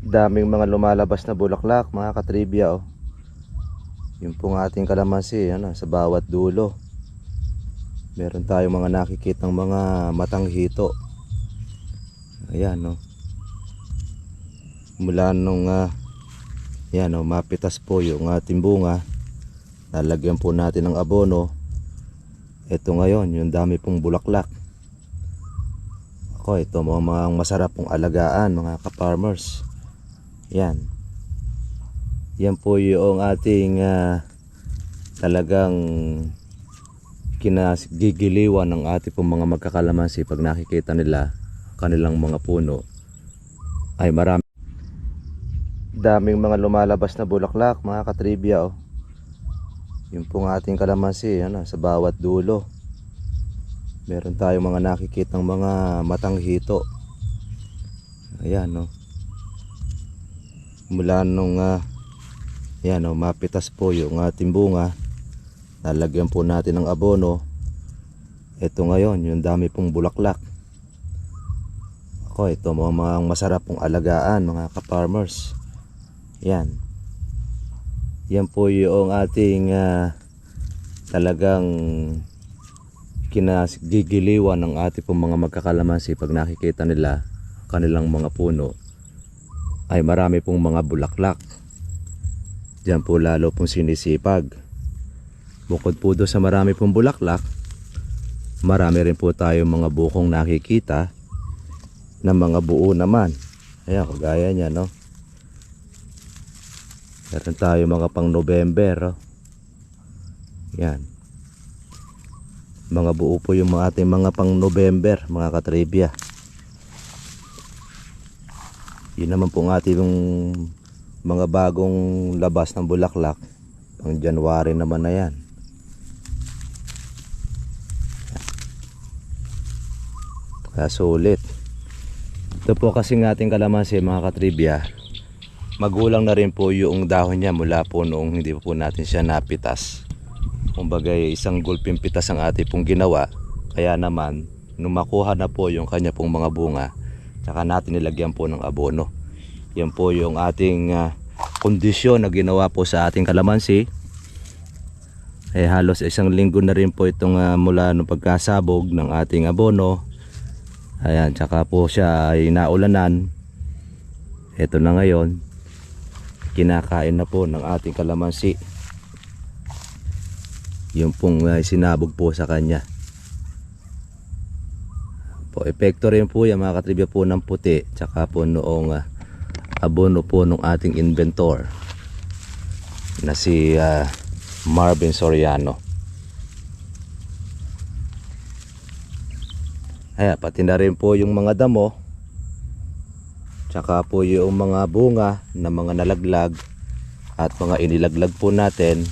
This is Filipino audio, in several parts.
Daming mga lumalabas na bulaklak mga katribya, oh. Yung pong ating kalamansi, sa bawat dulo meron tayong mga nakikitang mga matang hito. Ayan, no. Mula nung yan, no, mapitas po yung ating bunga, lalagyan po natin ng abono. Ito ngayon yung dami pong bulaklak. Ako, ito mga masarap pong alagaan mga ka-farmers. Yan. Yan po yung ating talagang kinagigiliwan ng ating pong mga magkakalamansi. Pag nakikita nila kanilang mga puno ay marami. Daming mga lumalabas na bulaklak mga katribya, oh. Yung pong ating kalamansi, sa bawat dulo meron tayong mga nakikitang mga matang hito. Ayan, no. Mula nung yan, no, mapitas po yung ating bunga, lalagyan po natin ng abono. Ito ngayon yung dami pong bulaklak. Ako, ito mga masarap pong alagaan mga ka-farmers. Yan. Yan po yung ating talagang kinagigiliwan ng ating pong mga magkakalamansi. Pag nakikita nila kanilang mga puno ay marami pong mga bulaklak. Diyan po lalo pong sinisipag. Bukod po doon sa marami pong bulaklak, marami rin po tayong mga bukong nakikita na mga buo naman. Ayan, kagaya niya, no. Meron tayo mga pang November, oh. Yan. Mga buo po yung mga ating mga pang November mga katribya. Yun naman po ng ating mga bagong labas ng bulaklak pang January naman na yan. Kaya sulit. Ito po kasi ng ating kalamansi mga katribya, magulang na rin po yung dahon niya mula po noong hindi po natin siya napitas. Kumbaga isang gulping pitas ang ating pong ginawa. Kaya naman nung makuha na po yung kanya pong mga bunga, tsaka natin nilagyan po ng abono. Yan po yung ating kondisyon na ginawa po sa ating kalamansi. Halos isang linggo na rin po itong mula nung pagkasabog ng ating abono. Ayan, tsaka po siya ay naulanan. Ito na ngayon, kinakain na po ng ating kalamansi yung pong sinabog po sa kanya. Po, epekto rin po yan mga katribya po ng puti, tsaka po noong abono po ng ating inventor na si Marvin Soriano. Ayan, pati na rin po yung mga damo, tsaka po yung mga bunga na mga nalaglag at mga inilaglag po natin,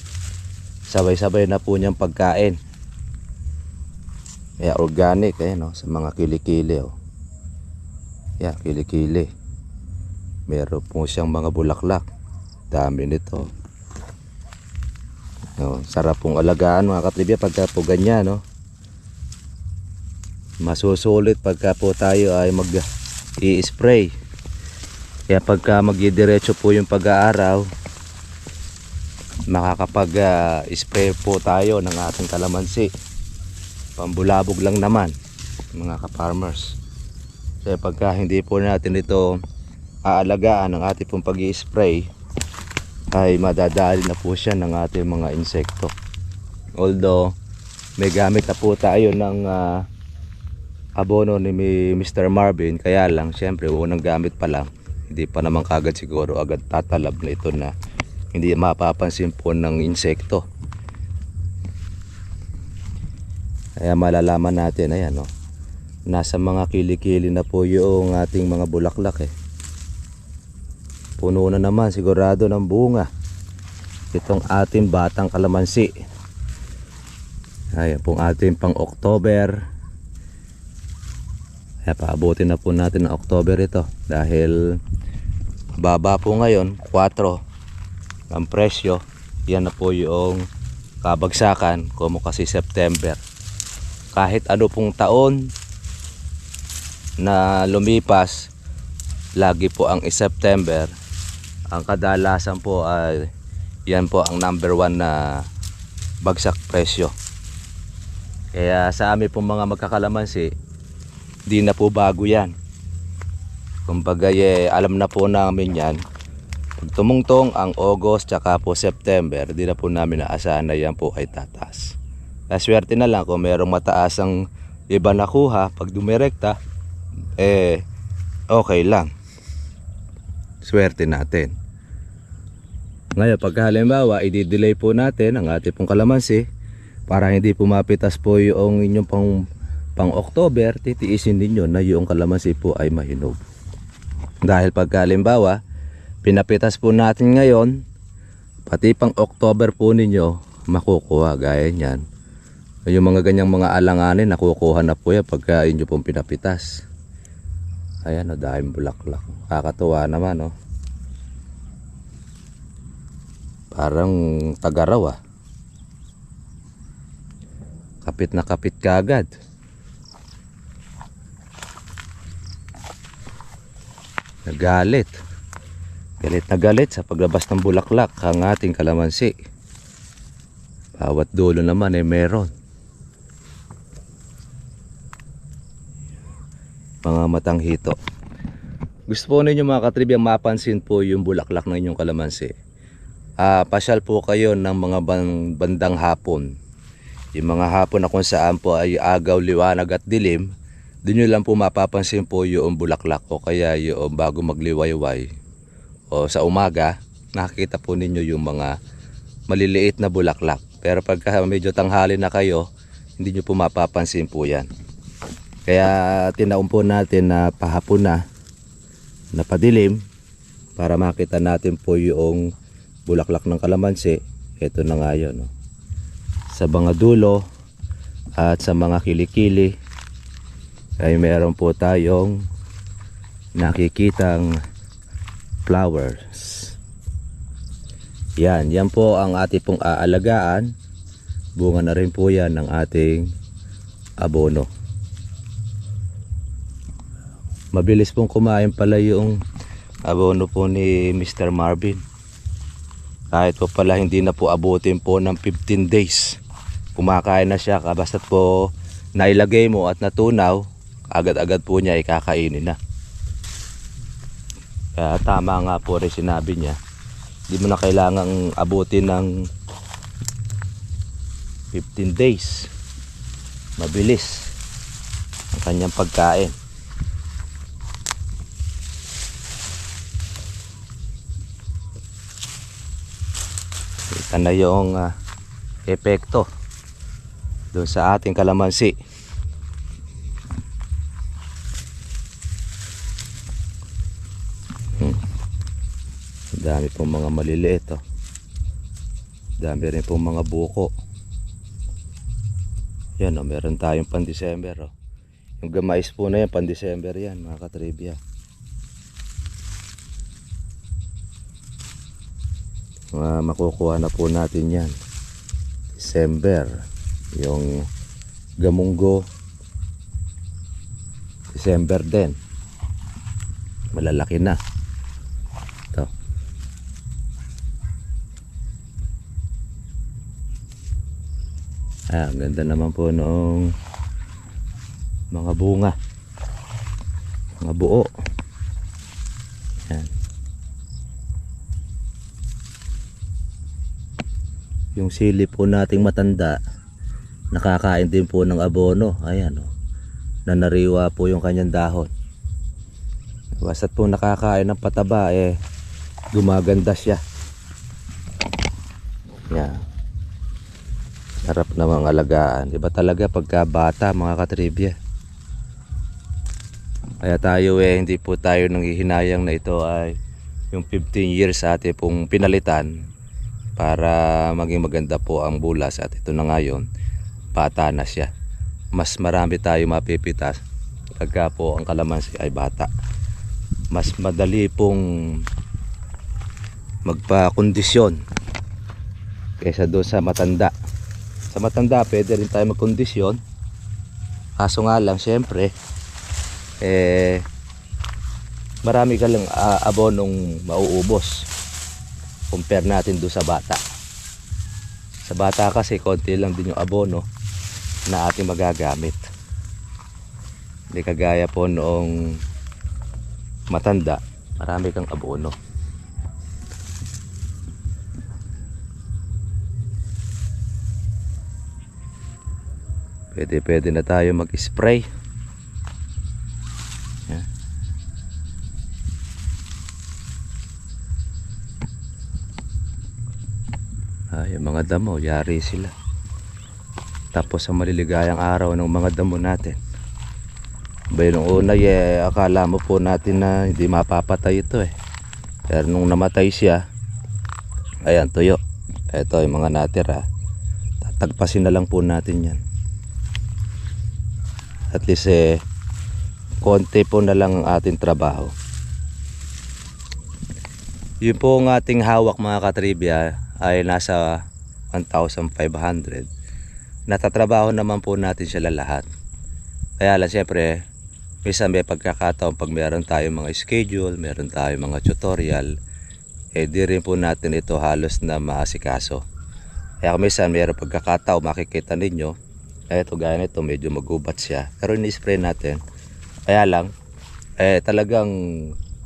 sabay-sabay na po niyang pagkain. Kaya organic, no, sa mga kilikili, oh. Yan, kilikili. Meron po siyang mga bulaklak. Dami nito. No, sarap pong alagaan mga katribya pagka po ganyan, no. Masusulit pagka po tayo ay mag-i-spray. Kaya pagka magdidiretso po yung pag-aaraw, makakapag-spray po tayo ng ating kalamansi. Pambulabog lang naman mga ka-farmers. Kaya pagka hindi po natin ito aalagaan ng ating pong pag-i-spray, ay madadali na po siya ng ating mga insekto. Although may gamit na po tayo ng abono ni Mr. Marvin, kaya lang syempre unang gamit pa lang, hindi pa naman kagad siguro agad tatalab na ito na hindi mapapansin po ng insekto. Kaya malalaman natin, ayan, no, nasa mga kilikili na po yung ating mga bulaklak. Puno na naman sigurado ng bunga itong ating batang kalamansi. Ayan pong ating pang October. Kaya paabutin na po natin ng October ito dahil baba po ngayon 4 ang presyo. Yan na po yung kabagsakan como kasi September. Kahit ano pong taon na lumipas, lagi po ang September, ang kadalasan po ay yan po ang number 1 na bagsak presyo. Kaya sa amin pong mga magkakalamansi, di na po bago yan. Kumbaga alam na po namin yan. Pag tumungtong ang August tsaka po September, di na po namin naasahan na yan po ay tataas. Swerte na lang kung mayroong mataas ang iba nakuha, pag dumirekta, okay lang. Swerte natin. Ngayon, pag halimbawa, i-delay po natin ang ating pong kalamansi para hindi po mapitas po yung inyong pang October, titiisin ninyo na yung kalamansi po ay mahinog. Dahil pag halimbawa, pinapitas po natin ngayon, pati pang October po ninyo makukuha gaya niyan. Yung mga ganyang mga alanganin, nakukuha na po yan pagka inyo pong pinapitas. Ayan o, dahil bulaklak. Kakatuwa naman o. Parang tagaraw ah. Kapit na kapit kaagad. Nagalit. Galit na galit sa paglabas ng bulaklak ang ating kalamansi. Bawat dulo naman ay meron. Mga matang hito. Gusto po ninyo mga katribiyang mapansin po yung bulaklak ng inyong kalamansi. Pasyal po kayo ng mga bandang hapon. Yung mga hapon na kung saan po ay agaw, liwanag at dilim, doon nyo lang po mapapansin po yung bulaklak o kaya yung bago magliwayway. O sa umaga, nakikita po ninyo yung mga maliliit na bulaklak. Pero pagka medyo tanghali na kayo, hindi nyo po mapapansin po yan. Kaya tinaon po natin na pahapon na padilim para makita natin po yung bulaklak ng kalamansi. Ito na nga yun, no? Sa mga dulo at sa mga kilikili ay meron po tayong nakikitang flowers. Yan po ang ating pong aalagaan. Bunga na rin po yan ng ating abono. Mabilis pong kumain pala yung abono po ni Mr. Marvin. Kahit po pala hindi na po abutin po ng 15 days. Kumakain na siya, basta po nailagay mo at natunaw, agad-agad po niya ikakainin na. Kaya tama nga po rin sinabi niya, hindi mo na kailangang abutin ng 15 days. Mabilis ang kanyang pagkain. Kita na yung epekto doon sa ating kalamansi. Dami pong mga maliliit oh. Dami rin pong mga buko. Yan oh, meron tayong pan-December oh. Yung gamais po na yan, pan-December yan mga katribya. Makukuha na po natin yan December. Yung gamunggo December din, malalaki na ito. Ang ganda naman po noong mga bunga, mga buo. Yan. Yung sili po nating matanda, nakakain din po ng abono. Ayan o, nanariwa po yung kanyang dahon. Basta't po nakakain ng pataba, gumaganda siya. Yan. Sarap na mga alagaan. Iba talaga pagka bata mga katribya. Kaya tayo hindi po tayo nanghihinayang na ito ay yung 15 years sa atin pong pinalitan para maging maganda po ang bulas. At ito na ngayon, bata na siya. Mas marami tayo mapipitas pagka po ang kalamansi ay bata. Mas madali pong magpa-kondisyon kaysa doon sa matanda. Sa matanda pwede rin tayo magkondisyon, kaso nga lang syempre marami ka lang abonong mauubos compare natin doon sa bata. Sa bata kasi konti lang din yung abono na ating magagamit. Hindi kagaya po noong matanda, marami kang abono. Pwede na tayo mag-spray. Yan. Yung mga damo, yari sila. Tapos ang maliligayang araw ng mga damo natin. Bay nung una, akala mo po natin na hindi mapapatay ito eh. Pero nung namatay siya, ayan, tuyo. Ito yung mga natira. Tatagpasin na lang po natin yan. At least konti po na lang ang ating trabaho. Yun po ang ating hawak mga katribya ay nasa 1,500. Natatrabaho naman po natin sila lahat. Kaya lang siyempre, minsan may pagkakataon pag meron tayong mga schedule, meron tayong mga tutorial, di rin po natin ito halos na maasikaso. Kaya minsan mayroong pagkakataon makikita ninyo, ito gaya nito medyo magubat siya, pero ini-spray natin. Kaya lang, talagang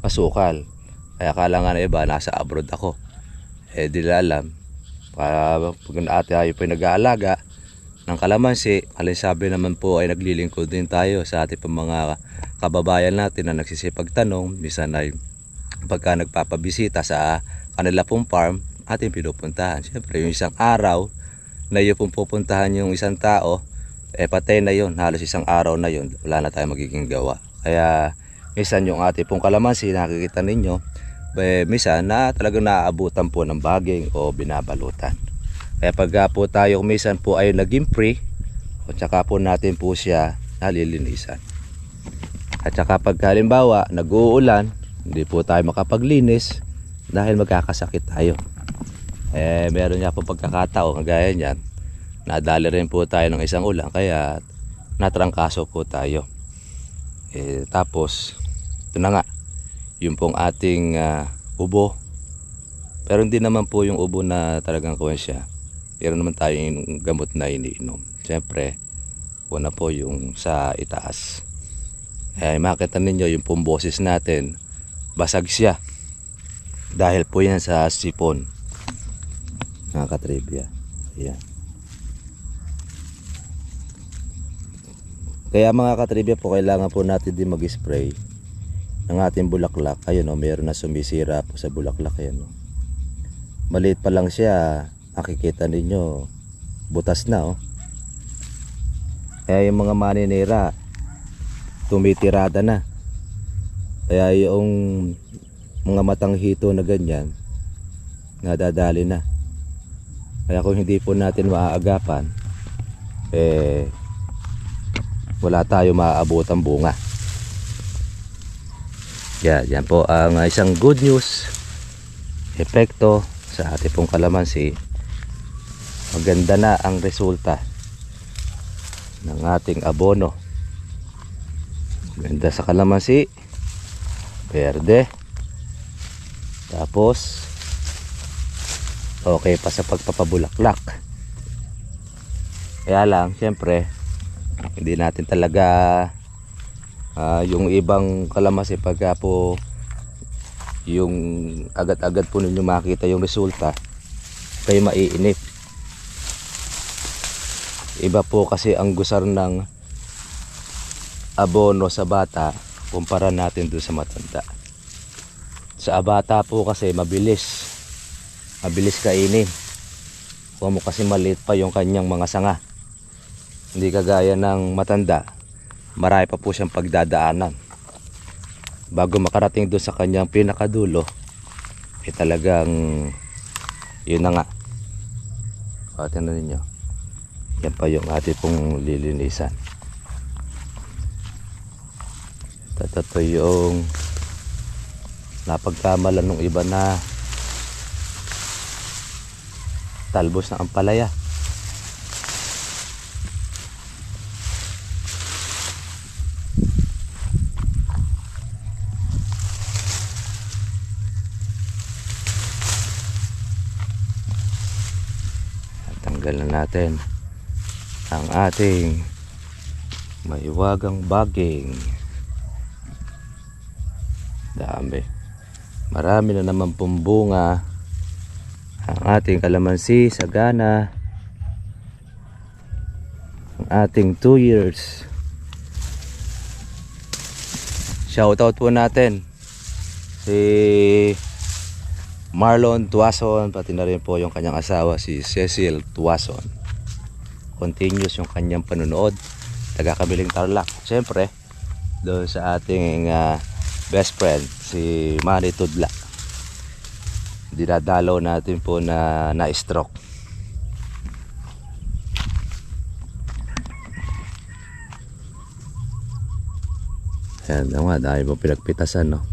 masukal. Kaya akala nga na iba, nasa abroad ako. Di nila alam. Pag ate tayo po nag-aalaga ng kalamansi, sabi naman po ay naglilingkod din tayo sa ating mga kababayan natin na nagsisipag tanong. Minsan ay pagka nagpapabisita sa kanila pong farm, ating pinupuntahan. Siyempre yung isang araw na yun pong pupuntahan yung isang tao, patay na yun, halos isang araw na yun, wala na tayong magiging gawa. Kaya minsan yung ating pong kalamansi nakikita ninyo, minsan na talagang naaabutan po ng baging o binabalutan. Kaya pag po tayo minsan po ay naging free, o tsaka po natin po siya nalilinisan. At tsaka pag halimbawa nag-uulan, hindi po tayo makapaglinis dahil magkakasakit tayo. Meron niya po pagkakataon kagaya niyan, nadali rin po tayo ng isang ulan kaya natrangkaso po tayo. Tapos ito na nga yung pong ating ubo, pero hindi naman po yung ubo na talagang konsya. Meron naman tayong gamot na iniinom. Siyempre una po yung sa itaas. Makita ninyo yung pong boses natin, basag siya dahil po yan sa sipon mga katribya. Ayan. Kaya mga katribya po, kailangan po natin din mag-spray ng ating bulaklak. Ayun, meron na sumisira po sa bulaklak. Ayan, maliit pa lang siya, makikita ninyo butas na. Kaya yung mga maninira tumitirada na. Kaya yung mga matang hito na ganyan nadadali na. Kaya kung hindi po natin maaagapan, wala tayo maaabotang bunga. Yan po ang isang good news epekto sa ating pong kalamansi. Maganda na ang resulta ng ating abono. Ganda sa kalamansi, berde, tapos okay pa sa pagpapabulaklak. Kaya lang siyempre hindi natin talaga yung ibang kalamansi pagka po yung agad-agad po ninyo makita yung resulta, kayo maiinip. Iba po kasi ang gusar ng abono sa bata kumpara natin doon sa matanda. Sa bata po kasi mabilis kainin. Kung mo kasi maliit pa yung kanyang mga sanga, hindi kagaya ng matanda, marami pa po siyang pagdadaanan bago makarating doon sa kanyang pinakadulo. Talagang yun na nga. Tingnan ninyo, yan pa yung ating pong lilinisan. Ito yung napagkamalan ng iba na talbos ng ampalaya. Tanggal na natin ang ating mahiwagang baging. Dami. Marami na naman pong bunga ang ating kalamansi sagana. Ang ating 2 years. Shoutout po natin si Marlon Tuason, pati na rin po yung kanyang asawa si Cecil Tuason. Continuous yung kanyang panunood, taga Kabiling Tarlac. Siyempre doon sa ating best friend si Manny Tudla, dinadalaw natin po na na-stroke. Ayan nga, dahil po pinagpitasan, no?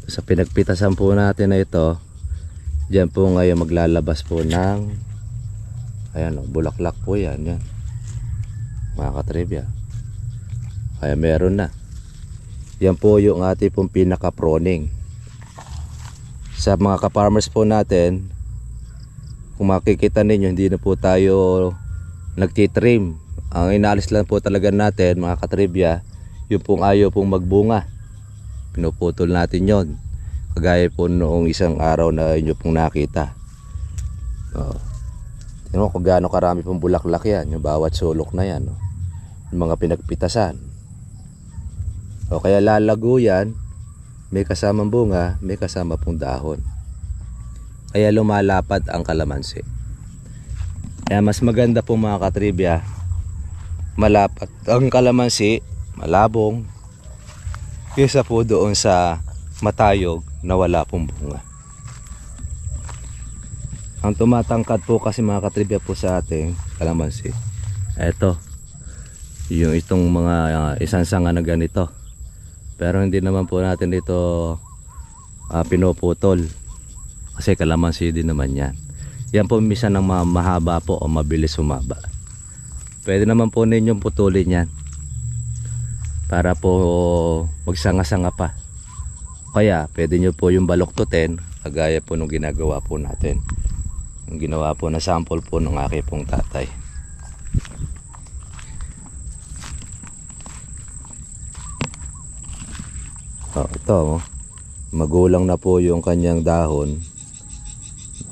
Sa pinagpitasan po natin na ito, diyan po ngayon maglalabas po ng, ayan, no, bulaklak po yan, yan mga katribya. Kaya meron na. Yan po yung ating pong pinaka-proning. Sa mga ka-farmers po natin, kung makikita ninyo, hindi na po tayo nagtitrim. Ang inaalis lang po talaga natin, mga katribya, yung pong ayaw pong magbunga, pinuputol natin yon. Kagaya po noong isang araw na inyo pong nakita. Tingnan mo kung gaano karami pong bulaklak yan, yung bawat sulok na yan, no? Yung mga pinagpitasan. Kaya lalago yan, may kasamang bunga, may kasama pong dahon. Kaya lumalapad ang kalamansi. Kaya mas maganda po mga katribya, malapad ang kalamansi, malabong, kaysa po doon sa matayog na wala pong bunga. Ang tumatangkad po kasi mga katribya po sa ating kalamansi, eto, yung itong mga isang sanga na ganito. Pero hindi naman po natin dito pinuputol, kasi kalamansi din naman yan. Yan po minsan ng mahaba po o mabilis humaba. Pwede naman po ninyong putulin yan para po magsanga-sanga pa. Kaya pwede nyo po yung baluktutin, kagaya po nung ginagawa po natin, yung ginawa po na sample po ng aking pong tatay. Ito, magulang na po yung kanyang dahon.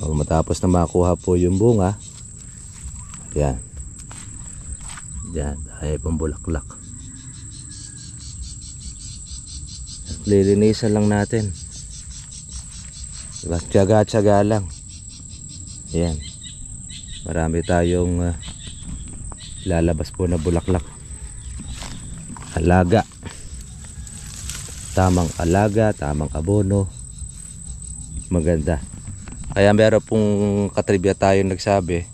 Matapos na makuha po yung bunga, yan, yan, dahil pong bulaklak. Lilinisan lang natin, diba? Tiyaga-tiyaga lang. Yan, marami tayong lalabas po na bulaklak. Alaga, tamang alaga, tamang abono, maganda. Kaya meron pong katribya tayong nagsabi,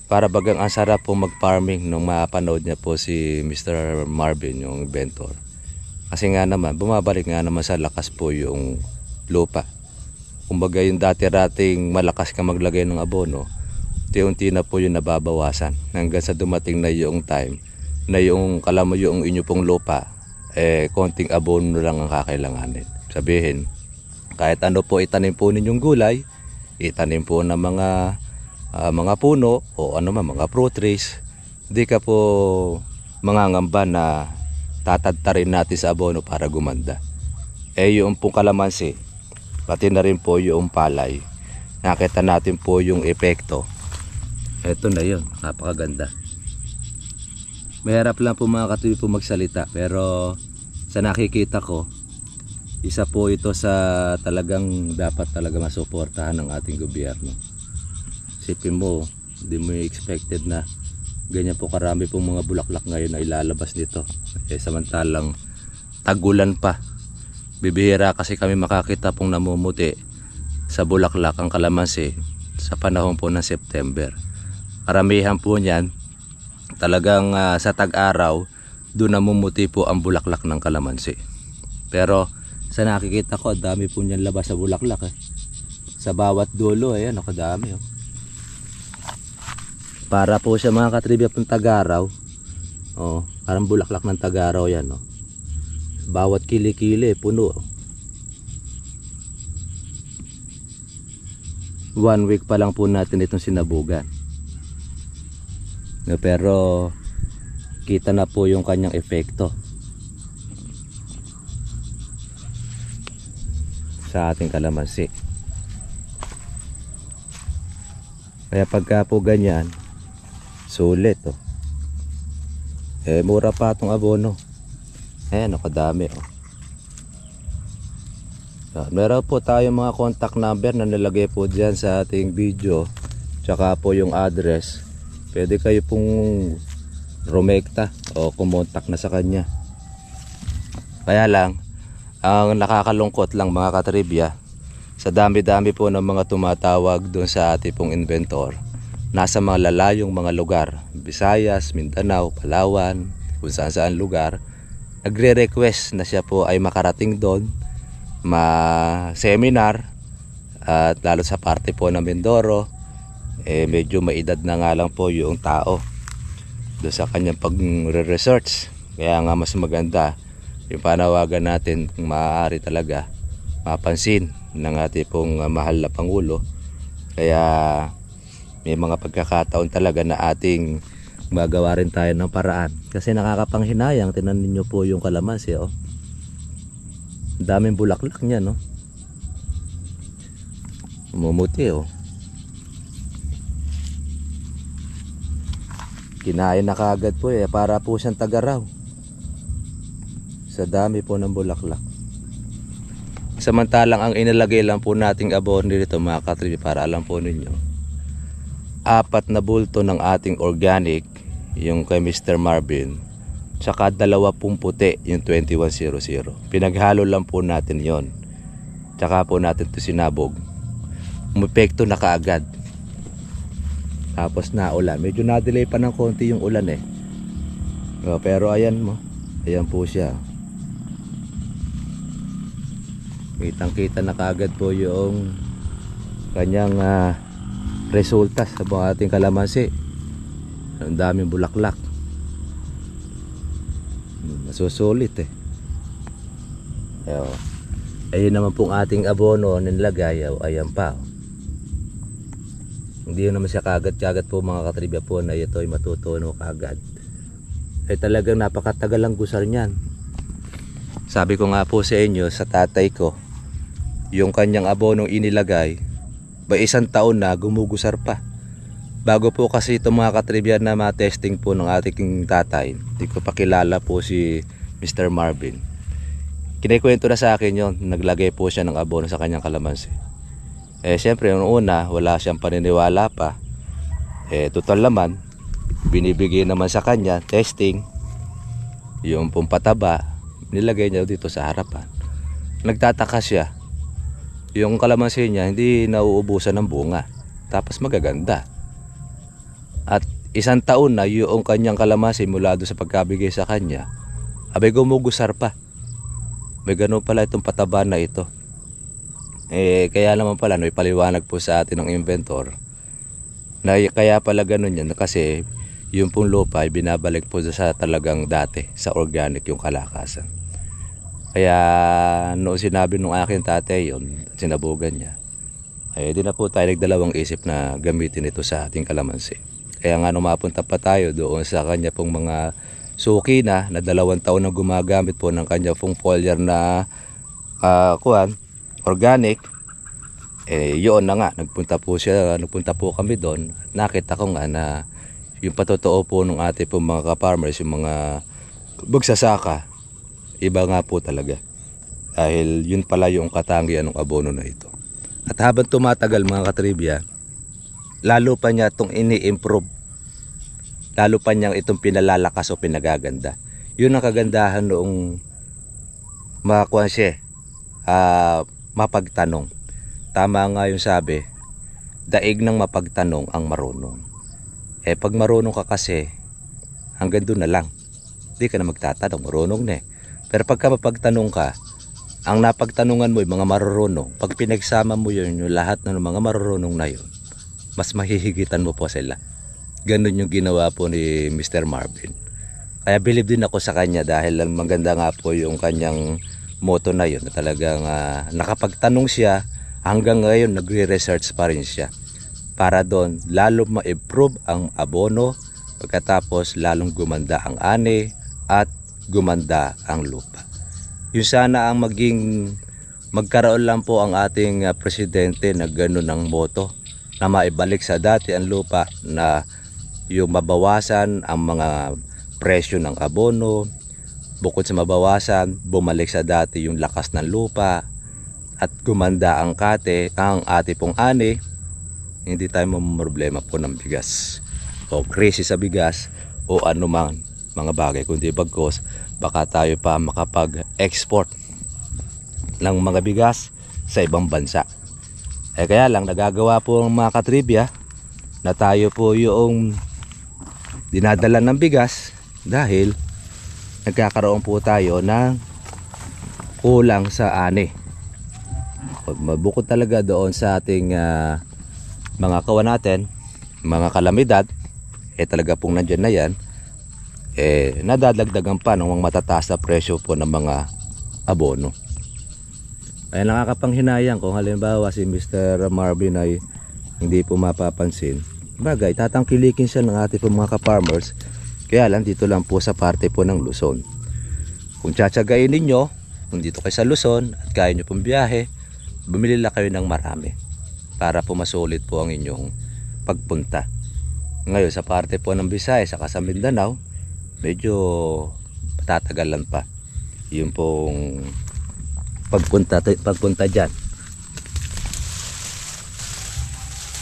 para bagang ang sarap po mag-farming nung mapanood niya po si Mr. Marvin, yung inventor. Kasi nga naman, bumabalik nga naman sa lakas po yung lupa. Kumbaga yung dati-rating malakas ka maglagay ng abono, unti-unti na po yung nababawasan. Hanggang sa dumating na yung time na yung kalamo yung inyo pong lupa, konting abono lang ang kakailanganin. Sabihin, kahit ano po itanim po ninyong gulay, itanim po ng mga puno o ano man, mga fruit trees, di ka po mangangamba na tatadtarin natin sa abono para gumanda. Yung pong kalamansi, pati na rin po yung palay, nakita natin po yung epekto. Eto na yun, napakaganda. Mahirap lang po mga katuloy po magsalita, pero sa nakikita ko, isa po ito sa talagang dapat talaga masuportahan ng ating gobyerno. Isipin mo, hindi mo expected na ganyan po karami pong mga bulaklak ngayon na ilalabas nito. Samantalang tagulan pa. Bibihira kasi kami makakita pong namumuti sa bulaklak ang kalamansi sa panahon po ng September. Karamihan po niyan talagang sa tag-araw, doon namumuti po ang bulaklak ng kalamansi. Pero sa nakikita ko, dami po niyan labas sa bulaklak. Sa bawat dulo, ayan, nakadami. Para po sa mga katribya pong tag-araw, parang bulaklak ng tag-araw yan. Bawat kili-kili, puno. 1 week pa lang po natin itong sinabugan. No, pero kita na po yung kanyang epekto sa ating kalamansi. Kaya pagka po ganyan, sulit oh. Mura pa itong abono. Ayan, kadami oh. Meron po tayong mga contact number na nilagay po dyan sa ating video, tsaka po yung address. Pwede kayo pong rumekta o kumontak na sa kanya. Kaya lang, ang nakakalungkot lang mga katribya, sa dami-dami po ng mga tumatawag doon sa ating pong inventor, nasa mga lalayong mga lugar, Visayas, Mindanao, Palawan, kung saan lugar, nagre-request na siya po ay makarating doon, ma-seminar, at lalo sa parte po ng Mindoro, medyo maedad na nga lang po yung tao doon sa kanyang pag-research. Kaya nga mas maganda yung panawagan natin kung maaari talaga mapansin ng ating pong mahal na Pangulo. Kaya may mga pagkakataon talaga na ating magawa rin tayo ng paraan, kasi nakakapanghinayang. Tingnan niyo po yung kalamansi oh. Daming bulaklak niya no. Umumuti oh. Kinain na kaagad po para po siyang tagaraw sa dami po ng bulaklak. Samantalang ang inilagay lang po nating abono dito mga katribya, para alam po ninyo, 4 na bulto ng ating organic, yung kay Mr. Marvin, tsaka 20 puti, yung 2100. Pinaghalo lang po natin yon, tsaka po natin ito sinabog. Umepekto na kaagad. Tapos na ulan, medyo na-delay pa ng konti yung ulan pero ayan mo, ayan po siya. Kitang kita na kaagad po yung kanyang resulta sa ating kalamansi. Ang daming bulaklak, masusulit ayun naman pong ating abono nilagay. Ayan pa hindi naman siya kaagad po mga katribya po na ito ay matutuno kaagad. Talagang napakatagal ang gusar niyan. Sabi ko nga po sa inyo, sa tatay ko, yung kanyang abonong inilagay, ba 1 taon na gumugusar pa. Bago po kasi itong mga katribya na ma-testing po ng ating tatay, hindi ko pa kilala po si Mr. Marvin. Kinikwento na sa akin yon, naglagay po siya ng abono sa kanyang kalamansi. Siyempre yung una, wala siyang paniniwala pa. Total naman, binibigay naman sa kanya, testing, yung pumpataba, nilagay niya dito sa harapan. Nagtataka siya, yung kalamansi niya hindi nauubusan ng bunga, tapos magaganda. At 1 taon na yung kanyang kalamansi mula doon sa pagkabigay sa kanya, abay gumugusar pa. May ganun pala itong pataba na ito. Kaya naman pala may paliwanag po sa atin ng inventor na kaya pala ganun yan, kasi yung pong lupa ay binabalik po sa talagang dati, sa organic yung kalakasan. Kaya noong sinabi nung aking tatay yon at sinabugan niya, di na po tayo nagdalawang isip na gamitin ito sa ating kalamansi. Kaya nga nung mapunta pa tayo doon sa kanya pong mga suki na 2 taon na gumagamit po ng kanya pong foliar na organic, yun na nga, nagpunta po kami doon. Nakita ko nga na yung patotoo po ng ating pong mga ka-farmers, yung mga magsasaka, iba nga po talaga. Dahil yun pala yung katangian ng abono na ito. At habang tumatagal mga katribya, lalo pa niya itong ini-improve. Lalo pa niyang itong pinalalakas o pinagaganda. Yun ang kagandahan noong makakuha siya, mapagtanong. Tama nga yung sabi, daig ng mapagtanong ang marunong. Pag marunong ka kasi, hanggang doon na lang. Hindi ka na magtatanong, marunong na Pero pagka mapagtanong ka, ang napagtanungan mo yung mga marurunong, pag pinagsama mo yun, yung lahat ng mga marurunong na yun, mas mahihigitan mo po sila. Ganun yung ginawa po ni Mr. Marvin. Kaya believe din ako sa kanya, dahil maganda nga po yung kanyang motto na yun, na talagang nakapagtanong siya, hanggang ngayon nagre-research pa rin siya para doon lalo ma-improve ang abono Pagkatapos lalong gumanda ang ani at gumanda ang lupa. Yun sana ang magkaroon lang po ang ating presidente na gano'n ang boto, na maibalik sa dati ang lupa, na yung mabawasan ang mga presyo ng abono, bukod sa mabawasan, bumalik sa dati yung lakas ng lupa at gumanda ang ating pong ani. Hindi tayo mamroblema po ng bigas o krisis sa bigas o anumang mga bagay, kundi bagkos baka tayo pa makapag-export ng mga bigas sa ibang bansa. Kaya lang nagagawa po ng mga katribya na tayo po yung dinadala ng bigas dahil nagkakaroon po tayo ng kulang sa ani. Pag mabukod talaga doon sa ating mga kawan natin, mga kalamidad, talaga pong nandyan na yan, nadadagdagan pa ng matataas na presyo po ng mga abono. Kaya nakakapanghinayang kung halimbawa si Mr. Marvin ay hindi po mapapansin. Bagay, tatangkilikin siya ng ating po mga ka-farmers. Kaya lang dito lang po sa parte po ng Luzon. Kung tsatsagain ninyo, kung dito kayo sa Luzon at kaya nyo pong biyahe, bumili lang kayo ng marami para po masulit po ang inyong pagpunta. Ngayon sa parte po ng Visayas saka sa Mindanao, medyo patatagalan pa yung pong pagpunta dyan.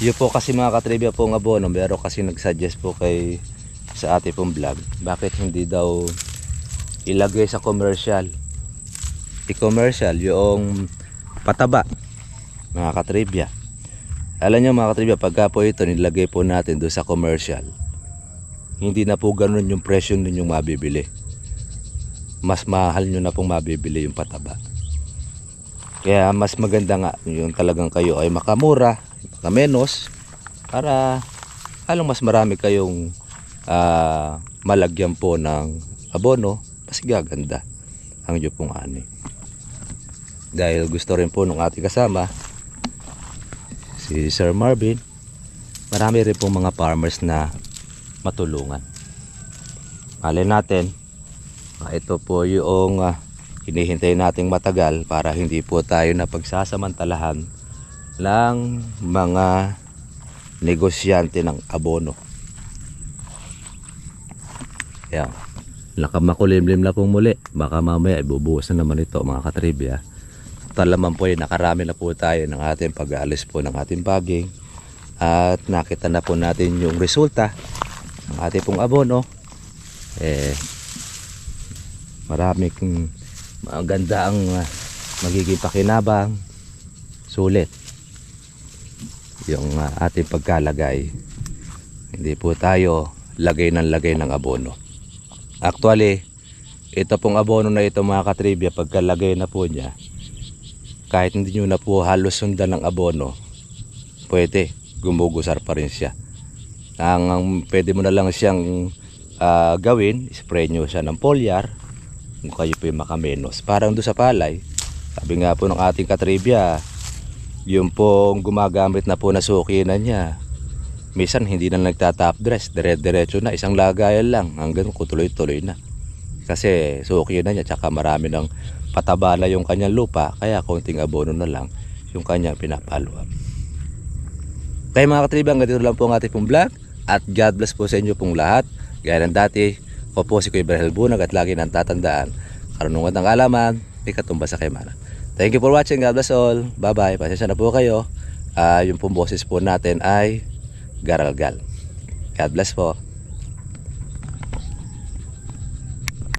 Yun po kasi mga katribya pong abono, meron kasi nagsuggest po sa ating pong vlog, bakit hindi daw ilagay sa commercial, i-commercial yung pataba, mga katribya. Alam nyo mga katribya, pagka po ito nilagay po natin doon sa commercial, hindi na po ganun yung presyo ninyong mabibili. Mas mahal nyo na pong mabibili yung pataba. Kaya mas maganda nga yung talagang kayo ay makamura, makamenos, para halong mas marami kayong malagyan po ng abono, mas gaganda ang inyo pong ani. Dahil gusto rin po ng ating kasama, si Sir Marvin, marami rin pong mga farmers na matulungan. Malay natin, ito po yung hinihintay nating matagal para hindi po tayo napagsasamantalahan ng mga negosyante ng abono. Yan. Nakamakulimlim na pong muli. Baka mamaya ibubuhos na naman ito mga katribya. Talaman po nakarami na po tayo ng ating pag-aalis po ng ating baging. At nakita na po natin yung resulta ng ating pong abono. Maraming maganda ang magiging pakinabang, sulit yung ating pagkalagay. Hindi po tayo lagay ng abono. Actually, ito pong abono na ito mga katribya, pagkalagay na po niya, kahit hindi nyo na po halos sundan ng abono, pwede gumugusar pa rin siya. Ang pwede mo na lang siyang gawin, spray nyo siya ng foliar kung kayo po yung makamenos. Parang doon sa palay, sabi nga po ng ating katribya, yung pong gumagamit na po na sukinan niya, minsan hindi na nagtatop dress, dire-diretso na, isang lagayan lang hanggang tuloy-tuloy na. Kasi sukinan niya, tsaka marami ng pataba na yung kanyang lupa, kaya konting abono na lang yung kanyang pinapalo up. Kaya mga katribya, hanggang dito lang po ang ating pong vlog, at God bless po sa inyo pong lahat. Gaya ng dati, ako po si Kuya Berhel Bunag, at lagi nang tatandaan, karunungan ng alaman, may katumbas sa kaimana. Thank you for watching. God bless all. Bye bye. Pasensya na po kayo. Yung pong boses po natin ay garalgal. God bless po.